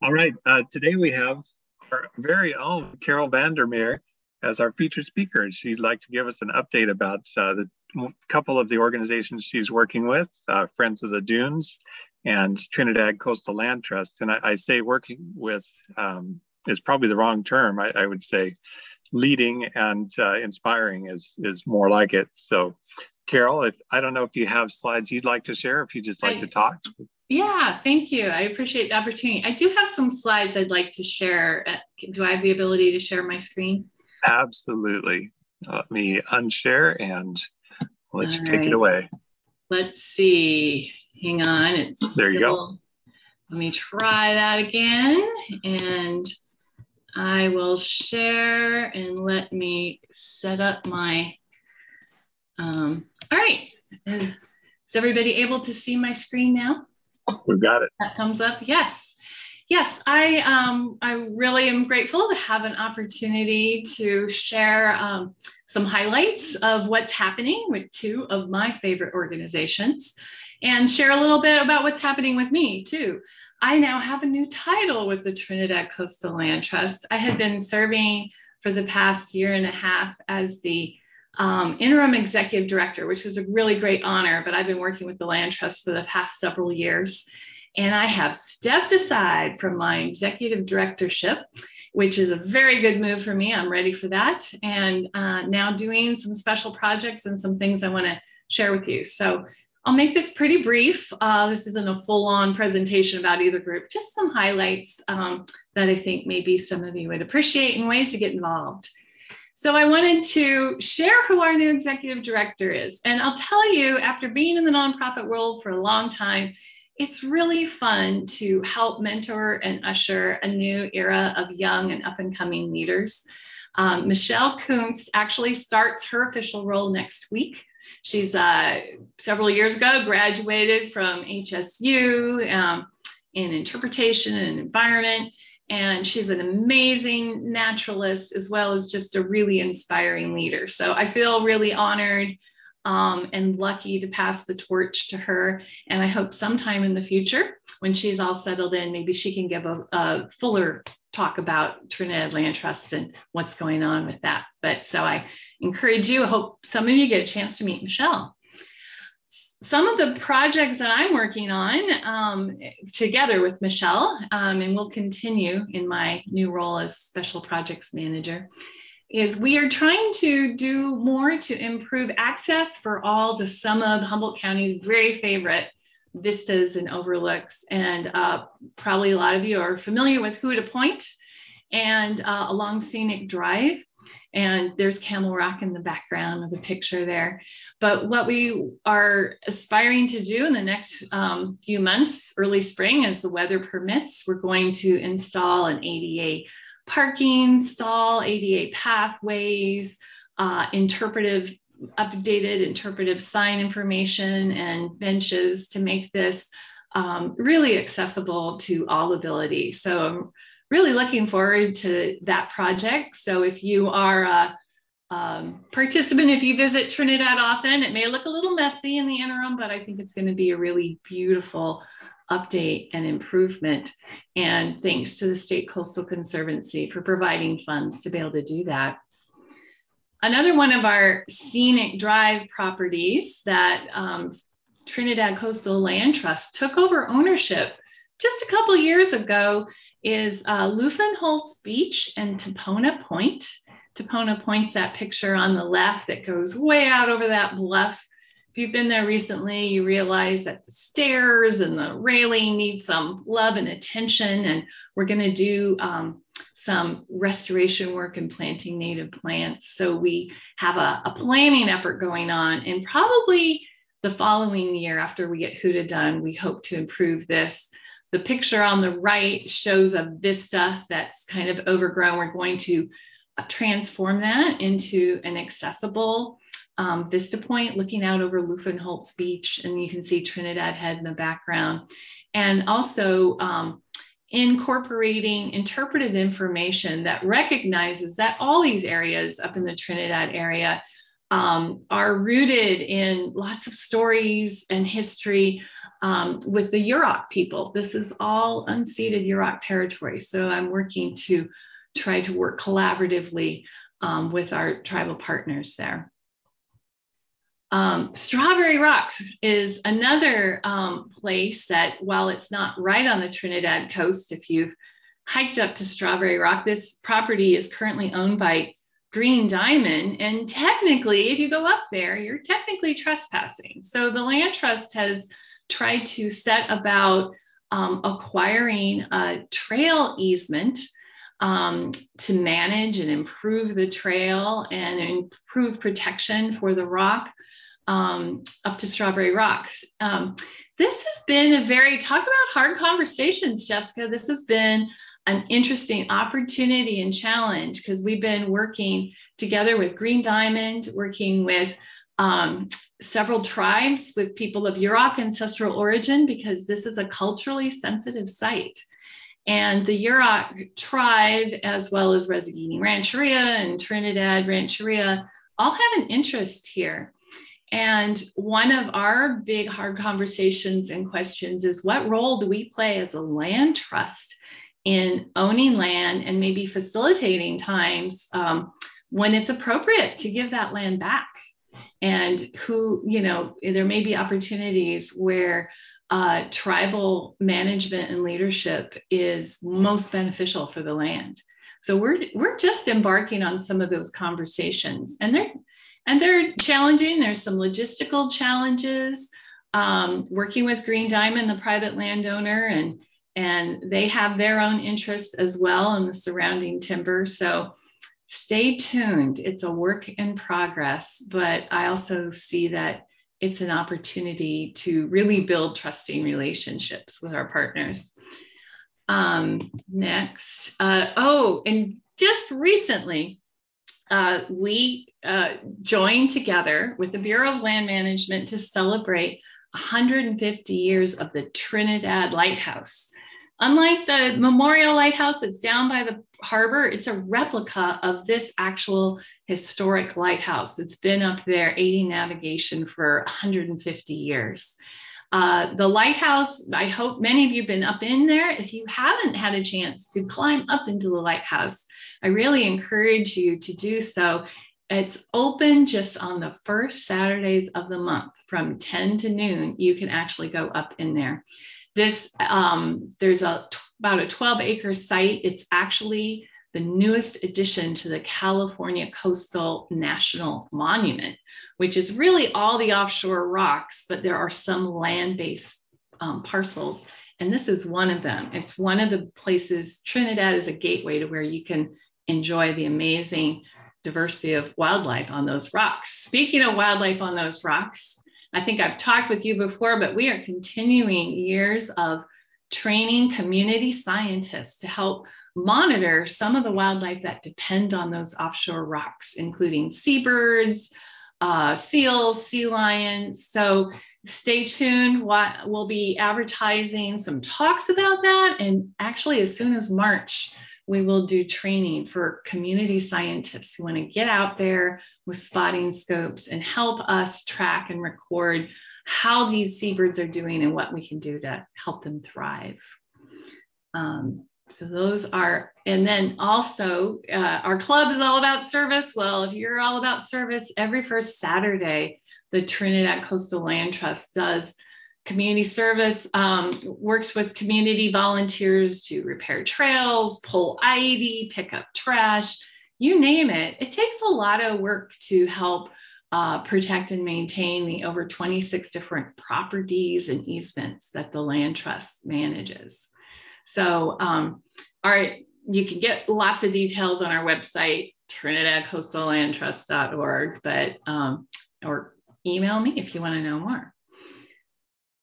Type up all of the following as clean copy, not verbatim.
All right, today we have our very own Carol Vander Meer as our featured speaker. She'd like to give us an update about the couple of the organizations she's working with, Friends of the Dunes and Trinidad Coastal Land Trust. And I say working with is probably the wrong term. I would say leading and inspiring is more like it. So Carol, I don't know if you have slides you'd like to share, if you just like to talk. Yeah, thank you. I appreciate the opportunity. I do have some slides I'd like to share. Do I have the ability to share my screen? Absolutely. Let me unshare and let you take it away. Let's see. Hang on. There you go. Let me try that again. And I will share and let me set up my, all right. Is everybody able to see my screen now? We've got it. That thumbs up. Yes. Yes, I really am grateful to have an opportunity to share some highlights of what's happening with two of my favorite organizations and share a little bit about what's happening with me too. I now have a new title with the Trinidad Coastal Land Trust. I had been serving for the past year and a half as the interim executive director, which was a really great honor, but I've been working with the Land Trust for the past several years. And I have stepped aside from my executive directorship, which is a very good move for me. I'm ready for that. And now doing some special projects and some things I want to share with you. So I'll make this pretty brief. This isn't a full-on presentation about either group, just some highlights that I think maybe some of you would appreciate and ways to get involved. So I wanted to share who our new executive director is. And I'll tell you, after being in the nonprofit world for a long time, it's really fun to help mentor and usher a new era of young and up-and-coming leaders. Michelle Koontz actually starts her official role next week. She's several years ago graduated from HSU in interpretation and environment. And she's an amazing naturalist, as well as just a really inspiring leader. So I feel really honored and lucky to pass the torch to her. And I hope sometime in the future, when she's all settled in, maybe she can give a fuller talk about Trinidad Land Trust and what's going on with that. But so I encourage you, I hope some of you get a chance to meet Michelle. Some of the projects that I'm working on together with Michelle, and will continue in my new role as Special Projects Manager, is we are trying to do more to improve access for all to some of Humboldt County's very favorite vistas and overlooks. And probably a lot of you are familiar with Houda Point and along Scenic Drive. And there's Camel Rock in the background of the picture there. But what we are aspiring to do in the next few months, early spring, as the weather permits, we're going to install an ADA parking stall, ADA pathways, updated interpretive sign information and benches to make this really accessible to all ability. So I'm really looking forward to that project. So if you are a participant, if you visit Trinidad often, it may look a little messy in the interim, but I think it's going to be a really beautiful update and improvement. And thanks to the State Coastal Conservancy for providing funds to be able to do that. Another one of our Scenic Drive properties that Trinidad Coastal Land Trust took over ownership just a couple years ago is Luffenholtz Beach and Tepona Point. Tepona Point's that picture on the left that goes way out over that bluff. If you've been there recently, you realize that the stairs and the railing need some love and attention. And we're going to do some restoration work and planting native plants. So we have a planning effort going on. And probably the following year, after we get Houda done, we hope to improve this. The picture on the right shows a vista that's kind of overgrown. We're going to transform that into an accessible vista point looking out over Luffenholtz Beach, and you can see Trinidad Head in the background. And also incorporating interpretive information that recognizes that all these areas up in the Trinidad area are rooted in lots of stories and history with the Yurok people. This is all unceded Yurok territory. So I'm working to try to work collaboratively with our tribal partners there. Strawberry Rocks is another place that, while it's not right on the Trinidad coast, if you've hiked up to Strawberry Rock, this property is currently owned by Green Diamond. And technically, if you go up there, you're technically trespassing. So the Land Trust has tried to set about acquiring a trail easement to manage and improve the trail and improve protection for the rock up to Strawberry Rocks. This has been a very, talk about hard conversations, Jessica. This has been an interesting opportunity and challenge because we've been working together with Green Diamond, working with several tribes with people of Yurok ancestral origin, because this is a culturally sensitive site. And the Yurok tribe, as well as Resegini Rancheria and Trinidad Rancheria, all have an interest here. And one of our big hard conversations and questions is, what role do we play as a land trust in owning land and maybe facilitating times when it's appropriate to give that land back? And who, you know, there may be opportunities where tribal management and leadership is most beneficial for the land. So we're just embarking on some of those conversations, and they're challenging. There's some logistical challenges, working with Green Diamond, the private landowner, and they have their own interests as well in the surrounding timber. So stay tuned. It's a work in progress, but I also see that it's an opportunity to really build trusting relationships with our partners. Next. And just recently, we joined together with the Bureau of Land Management to celebrate 150 years of the Trinidad Lighthouse. Unlike the Memorial Lighthouse that's down by the harbor, it's a replica of this actual historic lighthouse. It's been up there aiding navigation for 150 years. The lighthouse, I hope many of you have been up in there. If you haven't had a chance to climb up into the lighthouse, I really encourage you to do so. It's open just on the first Saturdays of the month from 10 to noon. You can actually go up in there. This, there's about a 12-acre site. It's actually the newest addition to the California Coastal National Monument, which is really all the offshore rocks, but there are some land-based parcels, and this is one of them. It's one of the places. Trinidad is a gateway to where you can enjoy the amazing diversity of wildlife on those rocks. Speaking of wildlife on those rocks, I think I've talked with you before, but we are continuing years of training community scientists to help monitor some of the wildlife that depend on those offshore rocks, including seabirds, seals, sea lions. So stay tuned. We'll be advertising some talks about that. And actually, as soon as March, we will do training for community scientists who want to get out there with spotting scopes and help us track and record how these seabirds are doing and what we can do to help them thrive. So those are, and then also our club is all about service. Well, if you're all about service, every first Saturday, the Trinidad Coastal Land Trust does community service, works with community volunteers to repair trails, pull ivy, pick up trash, you name it. It takes a lot of work to help protect and maintain the over 26 different properties and easements that the Land Trust manages. So you can get lots of details on our website, trinidadcoastallandtrust.org, but or email me if you want to know more.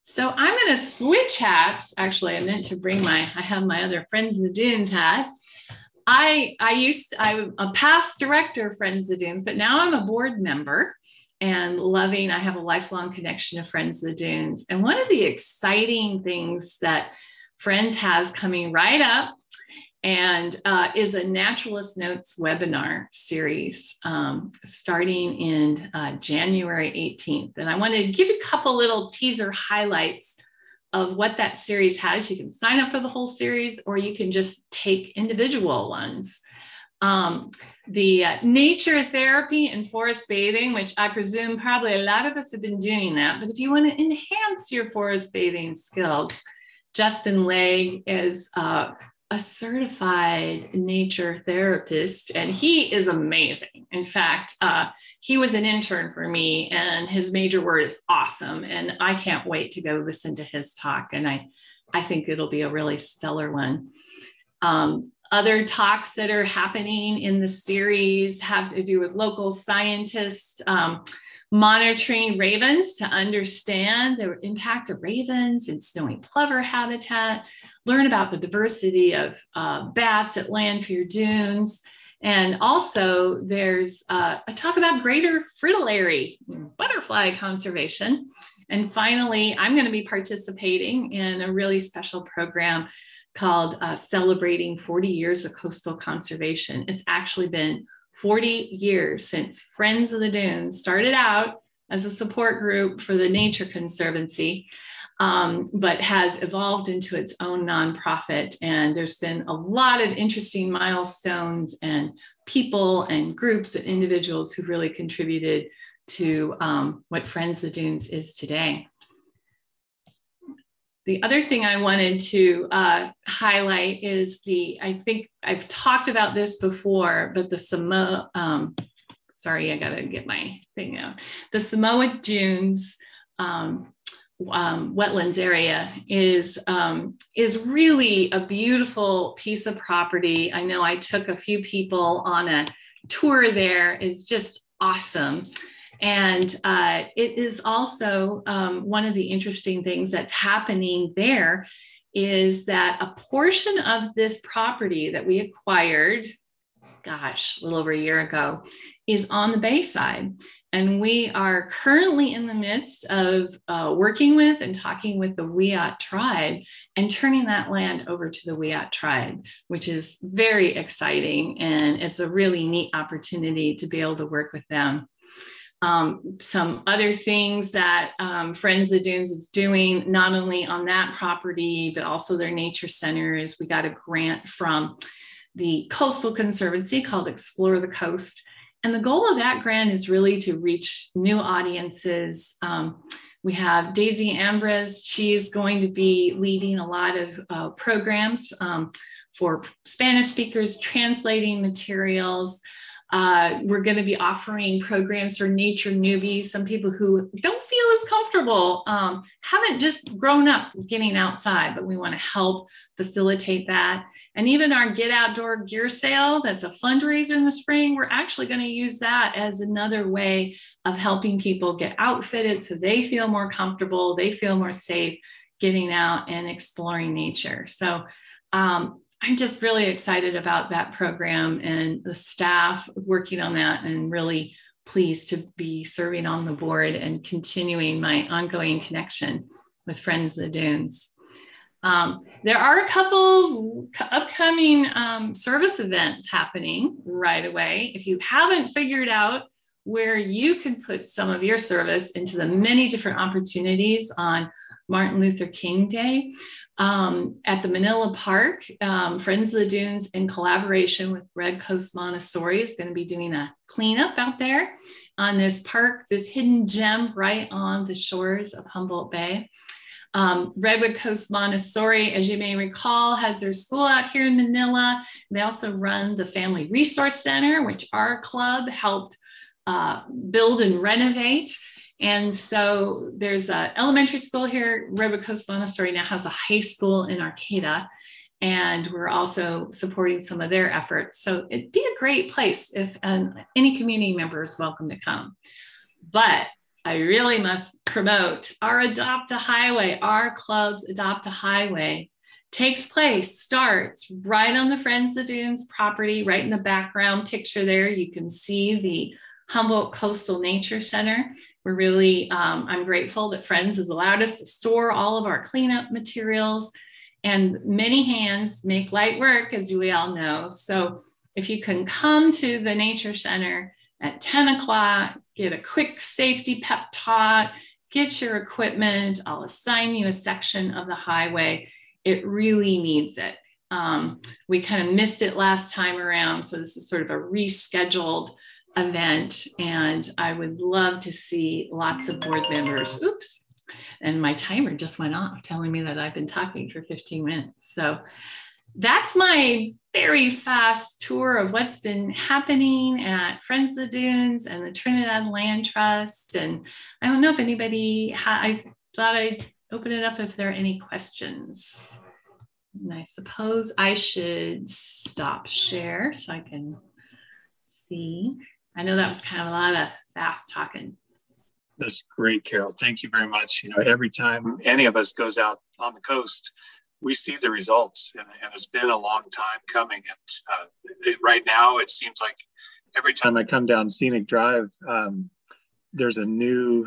So I'm going to switch hats. Actually, I meant to bring I have my other Friends of the Dunes hat. I'm a past director of Friends of the Dunes, but now I'm a board member and I have a lifelong connection to Friends of the Dunes. And one of the exciting things that Friends has coming right up and is a Naturalist Notes webinar series starting in January 18th. And I want to give you a couple little teaser highlights of what that series has. You can sign up for the whole series, or you can just take individual ones. The nature therapy and forest bathing, which I presume probably a lot of us have been doing that, but if you want to enhance your forest bathing skills, Justin Legg is a certified nature therapist, and he is amazing. In fact, he was an intern for me, and his major word is awesome. And I can't wait to go listen to his talk. And I think it'll be a really stellar one. Other talks that are happening in the series have to do with local scientists, monitoring ravens to understand the impact of ravens in snowy plover habitat, learn about the diversity of bats at Lanfear Dunes. And also there's a talk about greater fritillary butterfly conservation. And finally, I'm going to be participating in a really special program called Celebrating 40 Years of Coastal Conservation. It's actually been 40 years since Friends of the Dunes started out as a support group for the Nature Conservancy, but has evolved into its own nonprofit. And there's been a lot of interesting milestones and people and groups and individuals who really contributed to what Friends of the Dunes is today. The other thing I wanted to highlight is I think I've talked about this before, but the Samoa, sorry, I gotta get my thing out. The Samoa Dunes wetlands area is really a beautiful piece of property. I know I took a few people on a tour there. It's just awesome. And it is also one of the interesting things that's happening there is that a portion of this property that we acquired, gosh, a little over a year ago, is on the bay side. And we are currently in the midst of working with and talking with the Wiyot tribe and turning that land over to the Wiyot tribe, which is very exciting. And it's a really neat opportunity to be able to work with them. Some other things that Friends of the Dunes is doing, not only on that property, but also their nature centers. We got a grant from the Coastal Conservancy called Explore the Coast. And the goal of that grant is really to reach new audiences. We have Daisy Ambrose. She's going to be leading a lot of programs for Spanish speakers, translating materials. We're going to be offering programs for nature newbies, some people who don't feel as comfortable, haven't just grown up getting outside, but we want to help facilitate that. And even our Get Outdoor gear sale, that's a fundraiser in the spring, we're actually going to use that as another way of helping people get outfitted so they feel more comfortable, they feel more safe getting out and exploring nature. So I'm just really excited about that program and the staff working on that, and really pleased to be serving on the board and continuing my ongoing connection with Friends of the Dunes. There are a couple upcoming service events happening right away. If you haven't figured out where you can put some of your service into the many different opportunities on Martin Luther King Day, at the Manila Park, Friends of the Dunes, in collaboration with Red Coast Montessori, is going to be doing a cleanup out there on this park, this hidden gem right on the shores of Humboldt Bay. Redwood Coast Montessori, as you may recall, has their school out here in Manila. They also run the Family Resource Center, which our club helped build and renovate. And so there's an elementary school here. Redwood Coast Montessori now has a high school in Arcata, and we're also supporting some of their efforts. So it'd be a great place if any community member is welcome to come. But I really must promote our Adopt a Highway. Our club's Adopt a Highway starts right on the Friends of the Dunes property, right in the background picture there. You can see the Humboldt Coastal Nature Center. We're really, I'm grateful that Friends has allowed us to store all of our cleanup materials, and many hands make light work, as we all know. So if you can come to the Nature Center at 10 o'clock, get a quick safety pep talk, get your equipment. I'll assign you a section of the highway. It really needs it. We kind of missed it last time around. So this is sort of a rescheduled event. And I would love to see lots of board members. Oops. And my timer just went off telling me that I've been talking for 15 minutes. So that's my very fast tour of what's been happening at Friends of the Dunes and the Trinidad Land Trust. And I don't know if anybody, I thought I'd open it up if there are any questions. And I suppose I should stop share so I can see. I know that was kind of a lot of fast talking. That's great, Carol. Thank you very much. You know, every time any of us goes out on the coast, we see the results, and it's been a long time coming. And right now, it seems like every time I come down Scenic Drive, there's a new,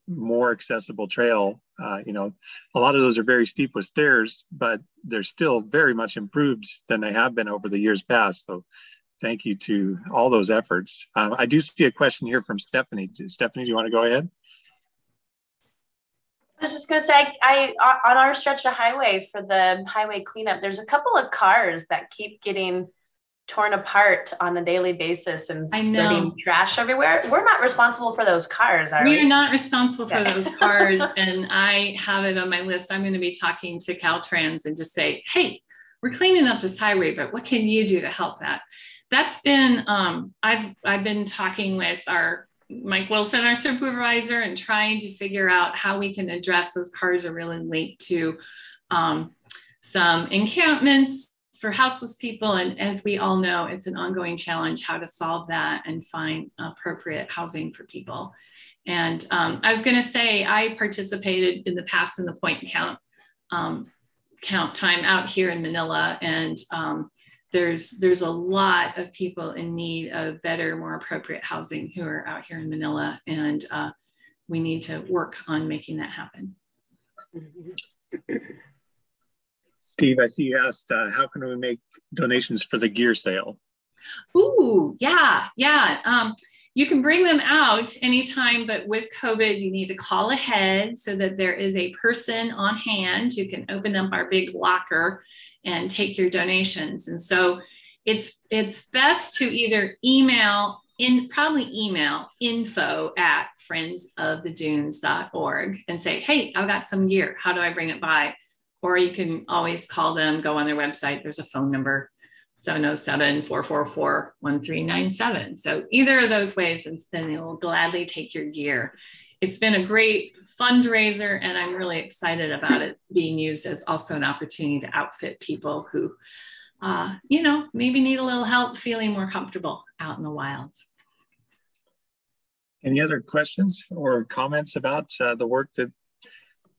more accessible trail. You know, a lot of those are very steep with stairs, but they're still very much improved than they have been over the years past. So thank you to all those efforts. I do see a question here from Stephanie. Stephanie, do you want to go ahead? I was just going to say, on our stretch of highway for the highway cleanup, there's a couple of cars that keep getting torn apart on a daily basis and spreading trash everywhere. We're not responsible for those cars, are we? We are not responsible for those cars. And I have it on my list. I'm going to be talking to Caltrans and just say, hey, we're cleaning up this highway, but what can you do to help that? That's been, I've been talking with Mike Wilson, our supervisor, and trying to figure out how we can address those cars are really linked to some encampments for houseless people. And as we all know, it's an ongoing challenge how to solve that and find appropriate housing for people. And I was going to say, I participated in the past in the point count time out here in Manila, and there's a lot of people in need of better, more appropriate housing who are out here in Manila, and we need to work on making that happen. Steve, I see you asked, how can we make donations for the gear sale? Ooh, yeah. You can bring them out anytime, but with COVID, you need to call ahead so that there is a person on hand. You can open up our big locker and take your donations. And so it's best to either email info@friendsofthedunes.org and say, hey, I've got some gear. How do I bring it by? Or you can always call them, go on their website. There's a phone number, 707-444-1397. So either of those ways, and then they will gladly take your gear. It's been a great fundraiser, and I'm really excited about it being used as also an opportunity to outfit people who, maybe need a little help feeling more comfortable out in the wilds. Any other questions or comments about the work that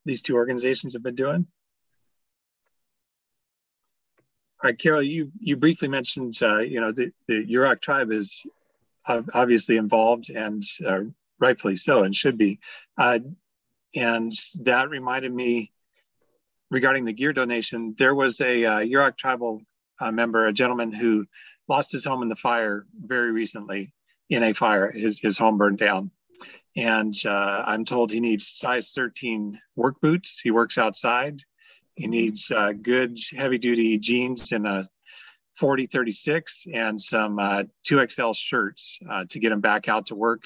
these two organizations have been doing? All right, Carol, you briefly mentioned, the Yurok tribe is obviously involved, and rightfully so, and should be. And that reminded me, regarding the gear donation, there was a Yurok tribal member, a gentleman who lost his home in the fire very recently. In a fire, his home burned down. And I'm told he needs size 13 work boots. He works outside. He needs good heavy-duty jeans in a 40-36 and some 2XL shirts to get him back out to work.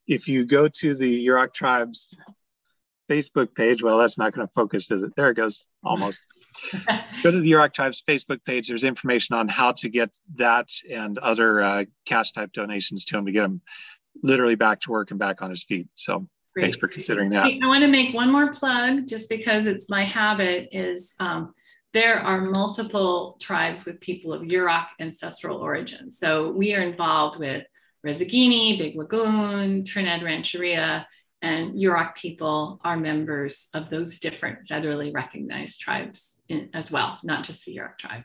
If you go to the Yurok Tribe's Facebook page, well, that's not going to focus, is it? There it goes, almost. Go to the Yurok Tribe's Facebook page. There's information on how to get that and other cash-type donations to him to get him literally back to work and back on his feet. So great. Thanks for considering that. I want to make one more plug, just because it's my habit, is there are multiple tribes with people of Yurok ancestral origin. So we are involved with Rezagini, Big Lagoon, Trinidad Rancheria, and Yurok people are members of those different federally recognized tribes as well, not just the Yurok tribe.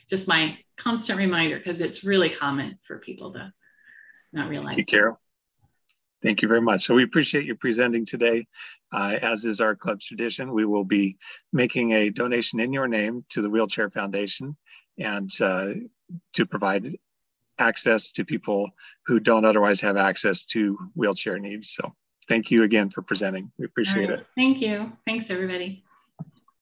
Just my constant reminder, because it's really common for people to not realize. Thank you, Carol. Thank you very much. So we appreciate you presenting today. As is our club's tradition, we will be making a donation in your name to the Wheelchair Foundation, and to provide access to people who don't otherwise have access to wheelchair needs. So thank you again for presenting. We appreciate it. Thank you. Thanks, everybody.